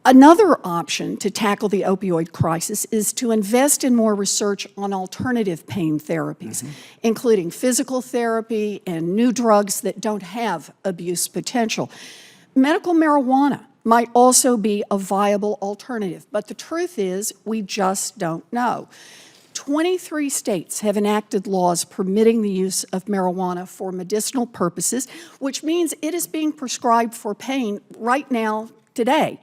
Another option to tackle the opioid crisis is to invest in more research on alternative pain therapies, including physical therapy and new drugs that don't have abuse potential. Medical marijuana might also be a viable alternative, but the truth is we just don't know. 23 states have enacted laws permitting the use of marijuana for medicinal purposes, which means it is being prescribed for pain right now, today.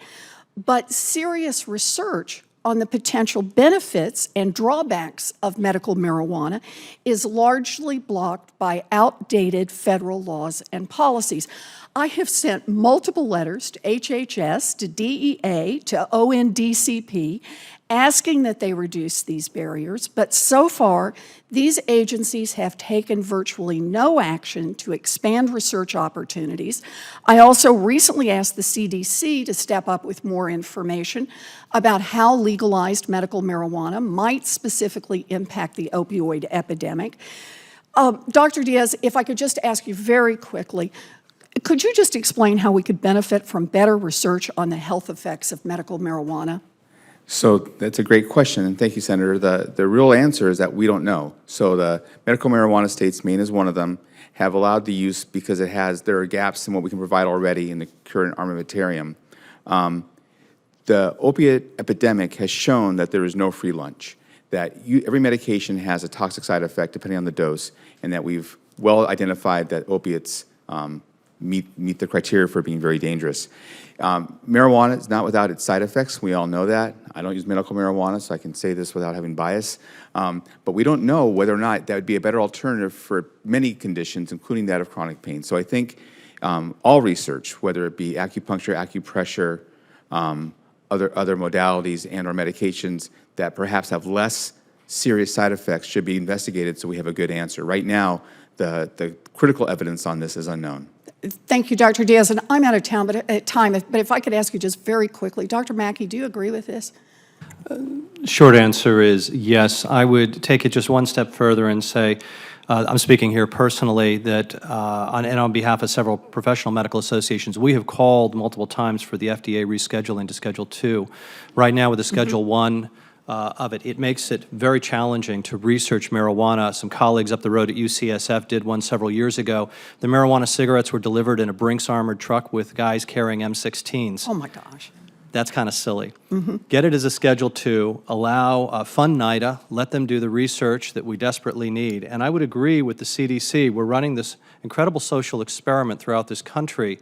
But serious research on the potential benefits and drawbacks of medical marijuana is largely blocked by outdated federal laws and policies. I have sent multiple letters to HHS, to DEA, to ONDCP, asking that they reduce these barriers, but so far, these agencies have taken virtually no action to expand research opportunities. I also recently asked the CDC to step up with more information about how legalized medical marijuana might specifically impact the opioid epidemic. Dr. Diaz, if I could just ask you very quickly, could you just explain how we could benefit from better research on the health effects of medical marijuana? So that's a great question, and thank you, Senator. The real answer is that we don't know. So the medical marijuana states, Maine is one of them, have allowed the use because there are gaps in what we can provide already in the current armamentarium. The opiate epidemic has shown that there is no free lunch, that every medication has a toxic side effect depending on the dose, and that we've well identified that opiates meet the criteria for being very dangerous. Marijuana is not without its side effects. We all know that. I don't use medical marijuana, so I can say this without having bias. But we don't know whether or not that would be a better alternative for many conditions, including that of chronic pain. So I think all research, whether it be acupuncture, acupressure, other modalities and or medications that perhaps have less serious side effects should be investigated so we have a good answer. Right now, the critical evidence on this is unknown. Thank you, Dr. Diaz, and I'm out of time, but if I could ask you just very quickly, Dr. Mackey, do you agree with this? Short answer is yes. I would take it just one step further and say, I'm speaking here personally, that and on behalf of several professional medical associations, we have called multiple times for the FDA rescheduling to Schedule II. Right now with the Schedule I of it, it makes it very challenging to research marijuana. Some colleagues up the road at UCSF did one several years ago. The marijuana cigarettes were delivered in a Brinks armored truck with guys carrying M16s. Oh my gosh. That's kind of silly. Get it as a Schedule II, allow fund NIDA, let them do the research that we desperately need. And I would agree with the CDC. We're running this incredible social experiment throughout this country,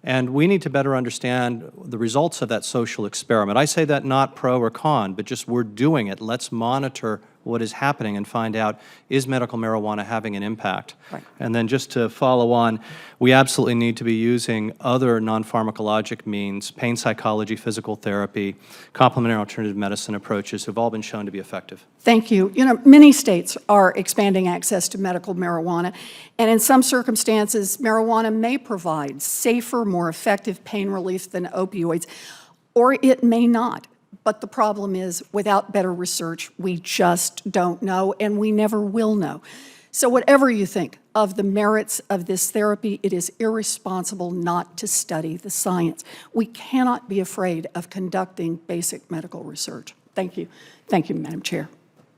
and we need to better understand the results of that social experiment. I say that not pro or con, but just we're doing it. Let's monitor what is happening and find out, is medical marijuana having an impact? Right. And then just to follow on, we absolutely need to be using other non-pharmacologic means, pain psychology, physical therapy, complementary alternative medicine approaches have all been shown to be effective. Thank you. You know, many states are expanding access to medical marijuana, and in some circumstances, marijuana may provide safer, more effective pain relief than opioids, or it may not. But the problem is, without better research, we just don't know, and we never will know. So whatever you think of the merits of this therapy, it is irresponsible not to study the science. We cannot be afraid of conducting basic medical research. Thank you. Thank you, Madam Chair.